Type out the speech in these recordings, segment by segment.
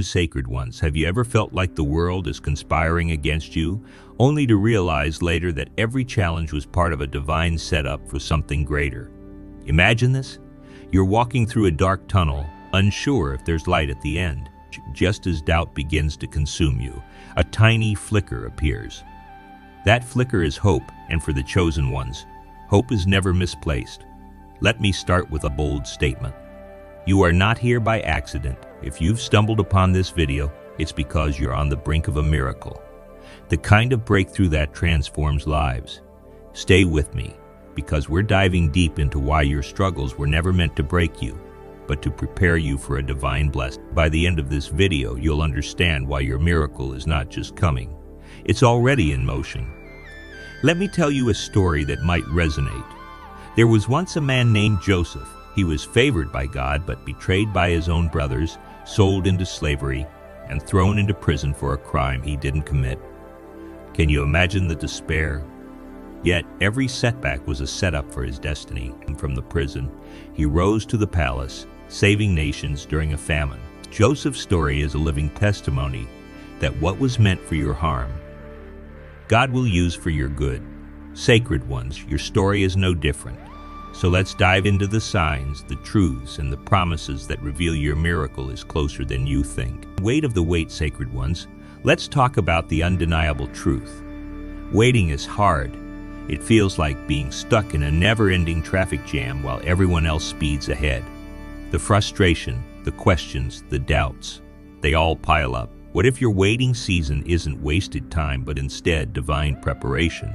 Sacred ones, have you ever felt like the world is conspiring against you, only to realize later that every challenge was part of a divine setup for something greater? Imagine this. You're walking through a dark tunnel, unsure if there's light at the end. Just as doubt begins to consume you, a tiny flicker appears. That flicker is hope, and for the chosen ones, hope is never misplaced. Let me start with a bold statement. You are not here by accident. If you've stumbled upon this video, it's because you're on the brink of a miracle. The kind of breakthrough that transforms lives. Stay with me, because we're diving deep into why your struggles were never meant to break you, but to prepare you for a divine blessing. By the end of this video, you'll understand why your miracle is not just coming. It's already in motion. Let me tell you a story that might resonate. There was once a man named Joseph. He was favored by God, but betrayed by his own brothers, sold into slavery, and thrown into prison for a crime he didn't commit. Can you imagine the despair? Yet every setback was a setup for his destiny. And from the prison, he rose to the palace, saving nations during a famine. Joseph's story is a living testimony that what was meant for your harm, God will use for your good. Sacred ones, your story is no different. So let's dive into the signs, the truths, and the promises that reveal your miracle is closer than you think. Weight of the weight, sacred ones. Let's talk about the undeniable truth. Waiting is hard. It feels like being stuck in a never-ending traffic jam while everyone else speeds ahead. The frustration, the questions, the doubts, they all pile up. What if your waiting season isn't wasted time, but instead divine preparation?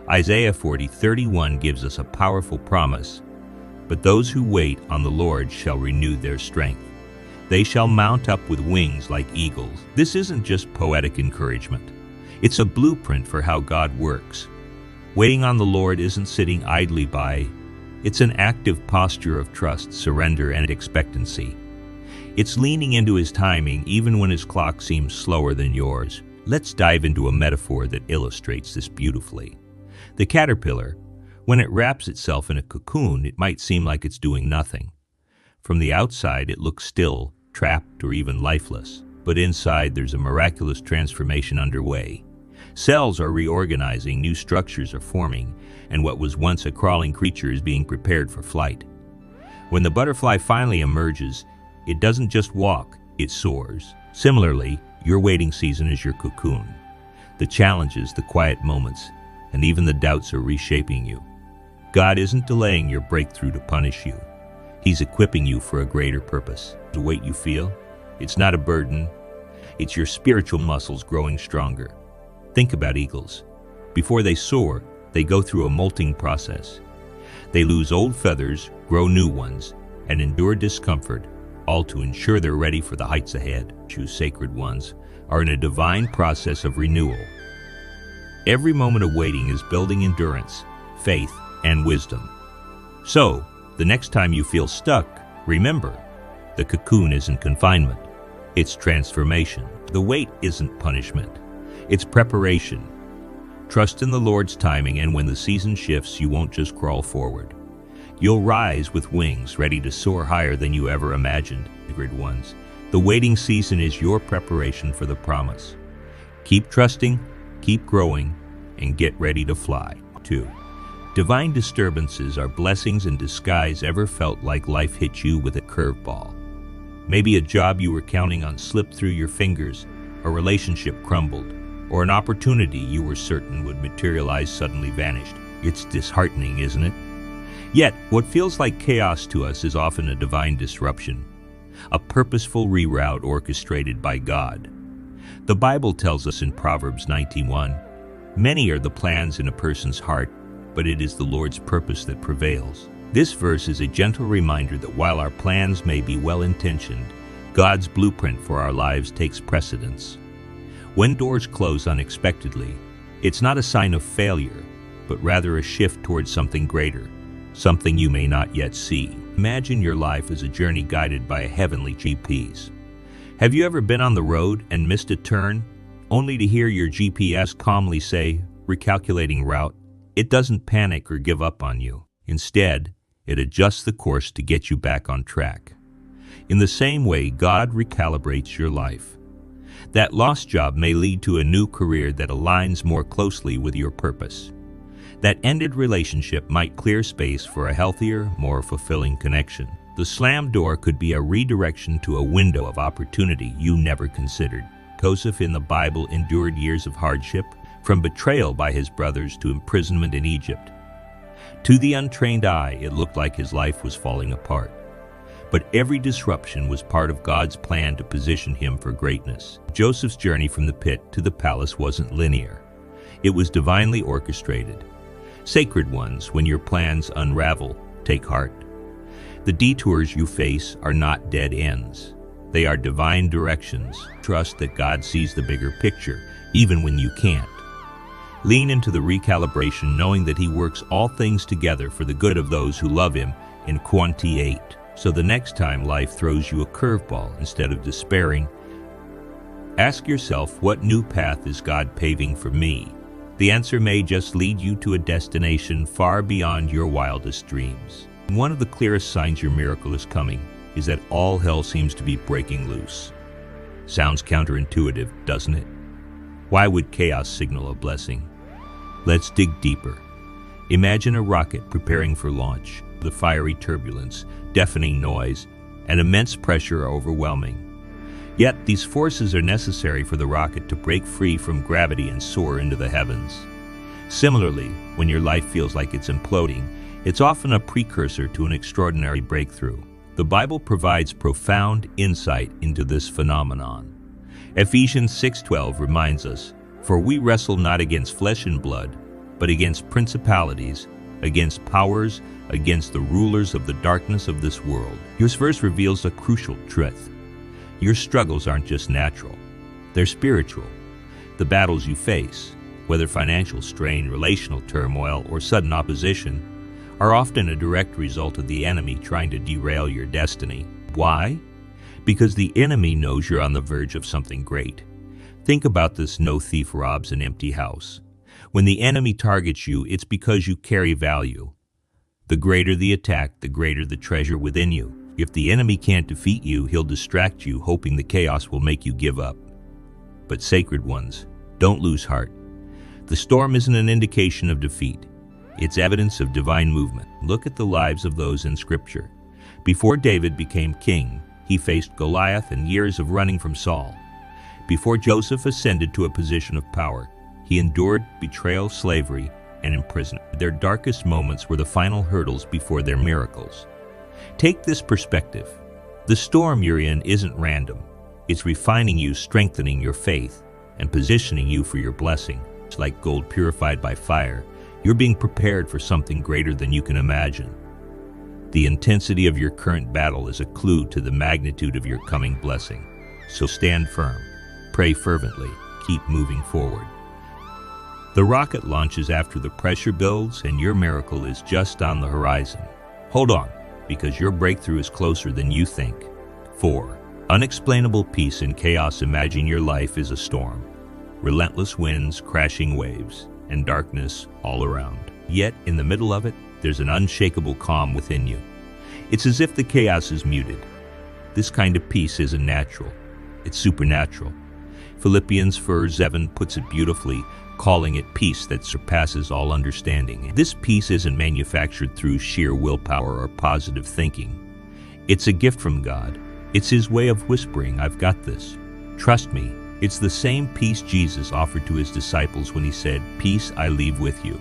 Isaiah 40:31 gives us a powerful promise. But those who wait on the Lord shall renew their strength. They shall mount up with wings like eagles. This isn't just poetic encouragement. It's a blueprint for how God works. Waiting on the Lord isn't sitting idly by. It's an active posture of trust, surrender, and expectancy. It's leaning into His timing even when His clock seems slower than yours. Let's dive into a metaphor that illustrates this beautifully. The caterpillar, when it wraps itself in a cocoon, it might seem like it's doing nothing. From the outside, it looks still, trapped, or even lifeless. But inside, there's a miraculous transformation underway. Cells are reorganizing, new structures are forming, and what was once a crawling creature is being prepared for flight. When the butterfly finally emerges, it doesn't just walk, it soars. Similarly, your waiting season is your cocoon. The challenges, the quiet moments, and even the doubts are reshaping you. God isn't delaying your breakthrough to punish you. He's equipping you for a greater purpose. The weight you feel, it's not a burden. It's your spiritual muscles growing stronger. Think about eagles. Before they soar, they go through a molting process. They lose old feathers, grow new ones, and endure discomfort, all to ensure they're ready for the heights ahead. You sacred ones are in a divine process of renewal. Every moment of waiting is building endurance, faith, and wisdom. So, the next time you feel stuck, remember, the cocoon isn't confinement, it's transformation. The wait isn't punishment, it's preparation. Trust in the Lord's timing, and when the season shifts, you won't just crawl forward. You'll rise with wings, ready to soar higher than you ever imagined. Sacred ones, the waiting season is your preparation for the promise. Keep trusting, keep growing, and get ready to fly. 2. Divine disturbances are blessings in disguise. Ever felt like life hit you with a curveball? Maybe a job you were counting on slipped through your fingers, a relationship crumbled, or an opportunity you were certain would materialize suddenly vanished. It's disheartening, isn't it? Yet, what feels like chaos to us is often a divine disruption, a purposeful reroute orchestrated by God. The Bible tells us in Proverbs 19:1, "Many are the plans in a person's heart, but it is the Lord's purpose that prevails." This verse is a gentle reminder that while our plans may be well-intentioned, God's blueprint for our lives takes precedence. When doors close unexpectedly, it's not a sign of failure, but rather a shift towards something greater, something you may not yet see. Imagine your life as a journey guided by a heavenly GPS. Have you ever been on the road and missed a turn, only to hear your GPS calmly say, "Recalculating route"? It doesn't panic or give up on you. Instead, it adjusts the course to get you back on track. In the same way, God recalibrates your life. That lost job may lead to a new career that aligns more closely with your purpose. That ended relationship might clear space for a healthier, more fulfilling connection. The slammed door could be a redirection to a window of opportunity you never considered. Joseph in the Bible endured years of hardship, from betrayal by his brothers to imprisonment in Egypt. To the untrained eye, it looked like his life was falling apart. But every disruption was part of God's plan to position him for greatness. Joseph's journey from the pit to the palace wasn't linear. It was divinely orchestrated. Sacred ones, when your plans unravel, take heart. The detours you face are not dead ends. They are divine directions. Trust that God sees the bigger picture, even when you can't. Lean into the recalibration, knowing that He works all things together for the good of those who love Him in Quanti 8. So the next time life throws you a curveball, instead of despairing, ask yourself, what new path is God paving for me? The answer may just lead you to a destination far beyond your wildest dreams. One of the clearest signs your miracle is coming is that all hell seems to be breaking loose. Sounds counterintuitive, doesn't it? Why would chaos signal a blessing? Let's dig deeper. Imagine a rocket preparing for launch. The fiery turbulence, deafening noise, and immense pressure are overwhelming. Yet these forces are necessary for the rocket to break free from gravity and soar into the heavens. Similarly, when your life feels like it's imploding, it's often a precursor to an extraordinary breakthrough. The Bible provides profound insight into this phenomenon. Ephesians 6:12 reminds us, "For we wrestle not against flesh and blood, but against principalities, against powers, against the rulers of the darkness of this world." This verse reveals a crucial truth. Your struggles aren't just natural, they're spiritual. The battles you face, whether financial strain, relational turmoil, or sudden opposition, are often a direct result of the enemy trying to derail your destiny. Why? Because the enemy knows you're on the verge of something great. Think about this: no thief robs an empty house. When the enemy targets you, it's because you carry value. The greater the attack, the greater the treasure within you. If the enemy can't defeat you, he'll distract you, hoping the chaos will make you give up. But sacred ones, don't lose heart. The storm isn't an indication of defeat. It's evidence of divine movement. Look at the lives of those in Scripture. Before David became king, he faced Goliath and years of running from Saul. Before Joseph ascended to a position of power, he endured betrayal, slavery, and imprisonment. Their darkest moments were the final hurdles before their miracles. Take this perspective. The storm you're in isn't random. It's refining you, strengthening your faith, and positioning you for your blessing. It's like gold purified by fire. You're being prepared for something greater than you can imagine. The intensity of your current battle is a clue to the magnitude of your coming blessing. So stand firm, pray fervently, keep moving forward. The rocket launches after the pressure builds, and your miracle is just on the horizon. Hold on, because your breakthrough is closer than you think. 4. Unexplainable peace in chaos. Imagine your life is a storm. Relentless winds, crashing waves, and darkness all around. Yet, in the middle of it, there's an unshakable calm within you. It's as if the chaos is muted. This kind of peace isn't natural. It's supernatural. Philippians 4:7 puts it beautifully, calling it peace that surpasses all understanding. This peace isn't manufactured through sheer willpower or positive thinking. It's a gift from God. It's His way of whispering, "I've got this. Trust me." It's the same peace Jesus offered to His disciples when He said, "Peace I leave with you.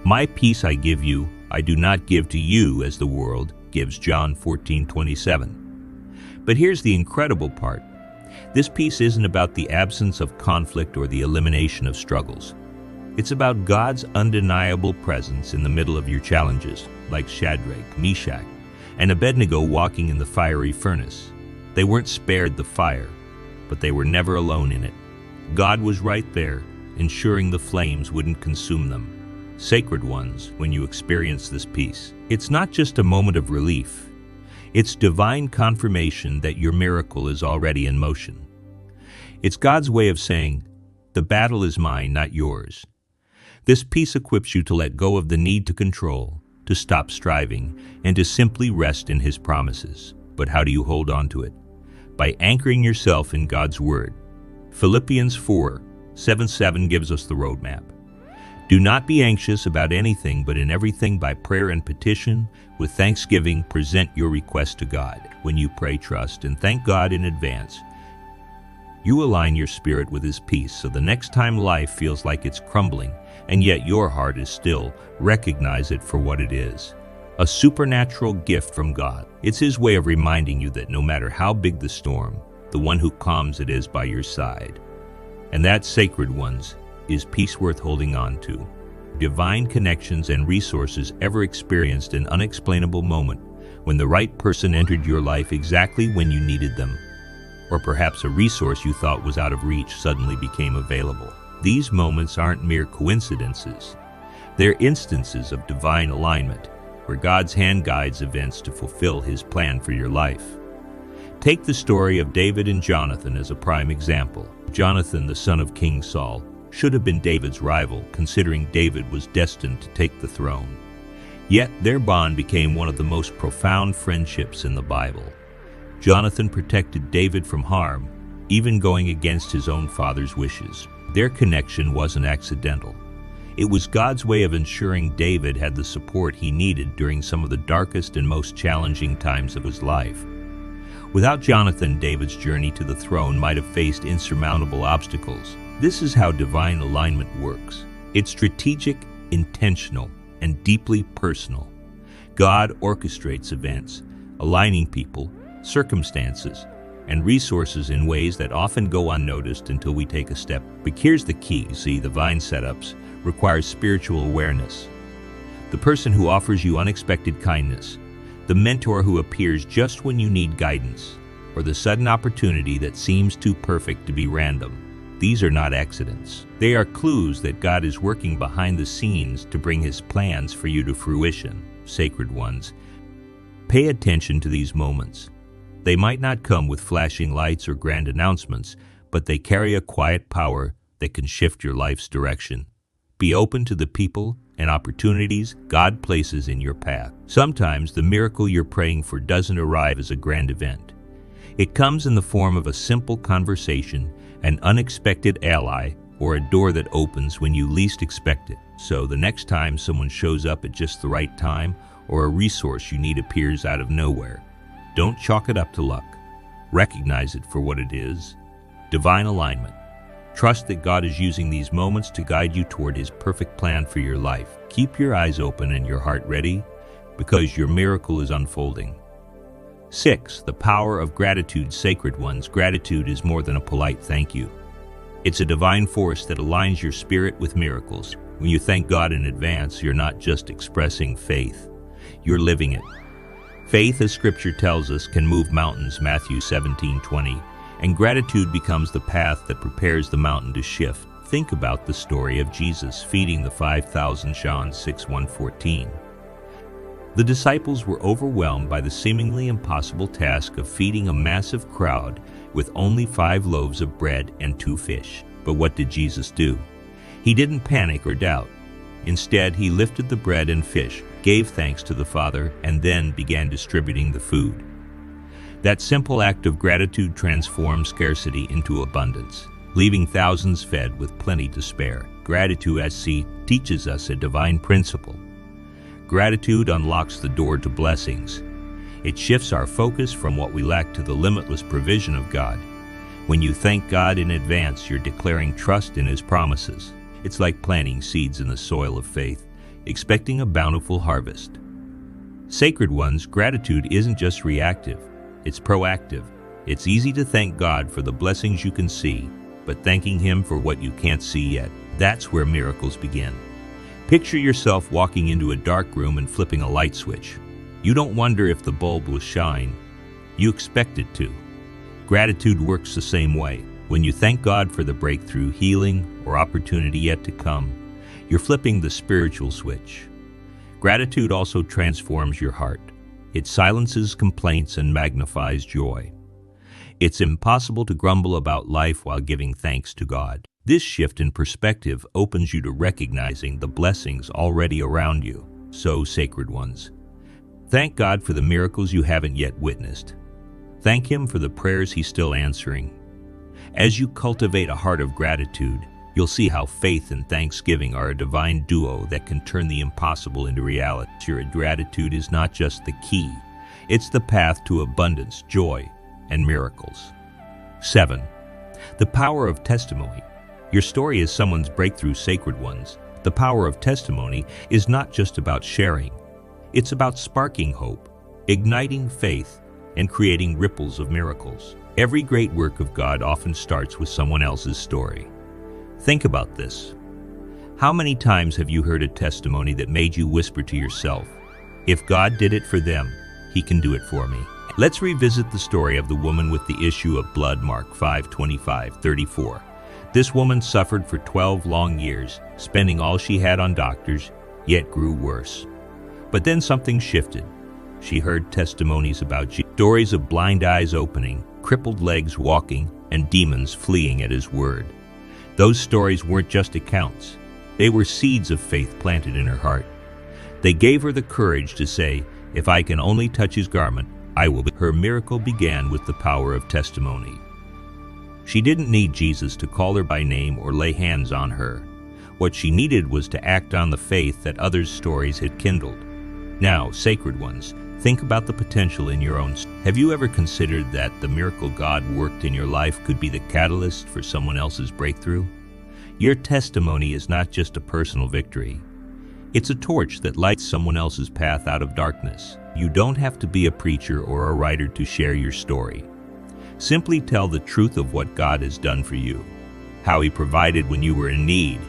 My peace I give you, I do not give to you as the world gives." John 14:27. But here's the incredible part. This peace isn't about the absence of conflict or the elimination of struggles. It's about God's undeniable presence in the middle of your challenges, like Shadrach, Meshach, and Abednego walking in the fiery furnace. They weren't spared the fire, but they were never alone in it. God was right there, ensuring the flames wouldn't consume them. Sacred ones, when you experience this peace, it's not just a moment of relief. It's divine confirmation that your miracle is already in motion. It's God's way of saying, "The battle is mine, not yours." This peace equips you to let go of the need to control, to stop striving, and to simply rest in His promises. But how do you hold on to it? By anchoring yourself in God's Word. Philippians 4:7 gives us the roadmap. Do not be anxious about anything, but in everything by prayer and petition, with thanksgiving, present your request to God. When you pray, trust, and thank God in advance. You align your spirit with His peace, so the next time life feels like it's crumbling, and yet your heart is still, recognize it for what it is. A supernatural gift from God. It's His way of reminding you that no matter how big the storm, the one who calms it is by your side. And that, sacred ones, is peace worth holding on to. Divine connections and resources ever experienced an unexplainable moment when the right person entered your life exactly when you needed them. Or perhaps a resource you thought was out of reach suddenly became available. These moments aren't mere coincidences. They're instances of divine alignment, where God's hand guides events to fulfill His plan for your life. Take the story of David and Jonathan as a prime example. Jonathan, the son of King Saul, should have been David's rival, considering David was destined to take the throne. Yet their bond became one of the most profound friendships in the Bible. Jonathan protected David from harm, even going against his own father's wishes. Their connection wasn't accidental. It was God's way of ensuring David had the support he needed during some of the darkest and most challenging times of his life. Without Jonathan, David's journey to the throne might have faced insurmountable obstacles. This is how divine alignment works. It's strategic, intentional, and deeply personal. God orchestrates events, aligning people, circumstances, and resources in ways that often go unnoticed until we take a step. But here's the key. See, divine setups requires spiritual awareness. The person who offers you unexpected kindness, the mentor who appears just when you need guidance, or the sudden opportunity that seems too perfect to be random. These are not accidents. They are clues that God is working behind the scenes to bring His plans for you to fruition. Sacred ones, pay attention to these moments. They might not come with flashing lights or grand announcements, but they carry a quiet power that can shift your life's direction. Be open to the people and opportunities God places in your path. Sometimes the miracle you're praying for doesn't arrive as a grand event. It comes in the form of a simple conversation, an unexpected ally, or a door that opens when you least expect it. So the next time someone shows up at just the right time, or a resource you need appears out of nowhere, don't chalk it up to luck. Recognize it for what it is: divine alignment. Trust that God is using these moments to guide you toward His perfect plan for your life. Keep your eyes open and your heart ready, because your miracle is unfolding. 6. The power of gratitude. Sacred ones, gratitude is more than a polite thank you. It's a divine force that aligns your spirit with miracles. When you thank God in advance, you're not just expressing faith, you're living it. Faith, as Scripture tells us, can move mountains, Matthew 17:20, and gratitude becomes the path that prepares the mountain to shift. Think about the story of Jesus feeding the 5,000, John 6:1-14. The disciples were overwhelmed by the seemingly impossible task of feeding a massive crowd with only 5 loaves of bread and 2 fish. But what did Jesus do? He didn't panic or doubt. Instead, He lifted the bread and fish, gave thanks to the Father, and then began distributing the food. That simple act of gratitude transformed scarcity into abundance, leaving thousands fed with plenty to spare. Gratitude, as C, teaches us a divine principle. Gratitude unlocks the door to blessings. It shifts our focus from what we lack to the limitless provision of God. When you thank God in advance, you're declaring trust in His promises. It's like planting seeds in the soil of faith, expecting a bountiful harvest. Sacred ones, gratitude isn't just reactive, it's proactive. It's easy to thank God for the blessings you can see, but thanking Him for what you can't see yet, that's where miracles begin. Picture yourself walking into a dark room and flipping a light switch. You don't wonder if the bulb will shine. You expect it to. Gratitude works the same way. When you thank God for the breakthrough, healing, or opportunity yet to come, you're flipping the spiritual switch. Gratitude also transforms your heart. It silences complaints and magnifies joy. It's impossible to grumble about life while giving thanks to God. This shift in perspective opens you to recognizing the blessings already around you. So, sacred ones, thank God for the miracles you haven't yet witnessed. Thank Him for the prayers He's still answering. As you cultivate a heart of gratitude, you'll see how faith and thanksgiving are a divine duo that can turn the impossible into reality. Your gratitude is not just the key, it's the path to abundance, joy, and miracles. 7. The power of testimony. Your story is someone's breakthrough, sacred ones. The power of testimony is not just about sharing. It's about sparking hope, igniting faith, and creating ripples of miracles. Every great work of God often starts with someone else's story. Think about this. How many times have you heard a testimony that made you whisper to yourself, "If God did it for them, He can do it for me"? Let's revisit the story of the woman with the issue of blood, Mark 5:25-34. This woman suffered for 12 long years, spending all she had on doctors, yet grew worse. But then something shifted. She heard testimonies about Jesus, stories of blind eyes opening, crippled legs walking, and demons fleeing at His word. Those stories weren't just accounts. They were seeds of faith planted in her heart. They gave her the courage to say, "If I can only touch His garment, I will be." Her miracle began with the power of testimony. She didn't need Jesus to call her by name or lay hands on her. What she needed was to act on the faith that others' stories had kindled. Now, sacred ones, think about the potential in your own. Have you ever considered that the miracle God worked in your life could be the catalyst for someone else's breakthrough? Your testimony is not just a personal victory. It's a torch that lights someone else's path out of darkness. You don't have to be a preacher or a writer to share your story. Simply tell the truth of what God has done for you, how He provided when you were in need,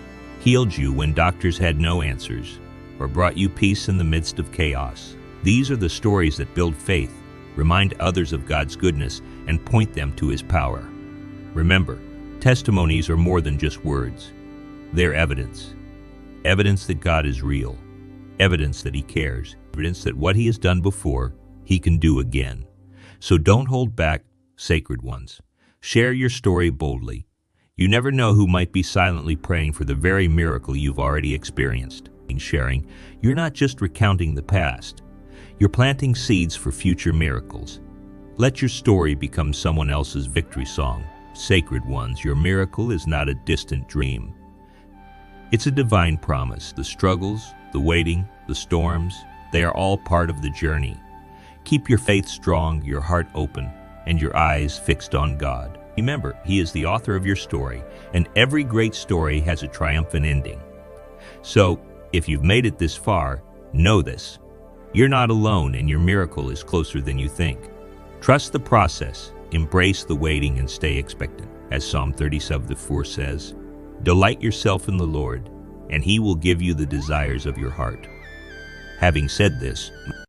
healed you when doctors had no answers, or brought you peace in the midst of chaos. These are the stories that build faith, remind others of God's goodness, and point them to His power. Remember, testimonies are more than just words. They're evidence. Evidence that God is real. Evidence that He cares. Evidence that what He has done before, He can do again. So don't hold back, sacred ones. Share your story boldly. You never know who might be silently praying for the very miracle you've already experienced. In sharing, you're not just recounting the past. You're planting seeds for future miracles. Let your story become someone else's victory song. Sacred ones, your miracle is not a distant dream. It's a divine promise. The struggles, the waiting, the storms, they are all part of the journey. Keep your faith strong, your heart open, and your eyes fixed on God. Remember, He is the author of your story, and every great story has a triumphant ending. So, if you've made it this far, know this. You're not alone, and your miracle is closer than you think. Trust the process, embrace the waiting, and stay expectant. As Psalm 37:4 says, "Delight yourself in the Lord, and He will give you the desires of your heart." Having said this,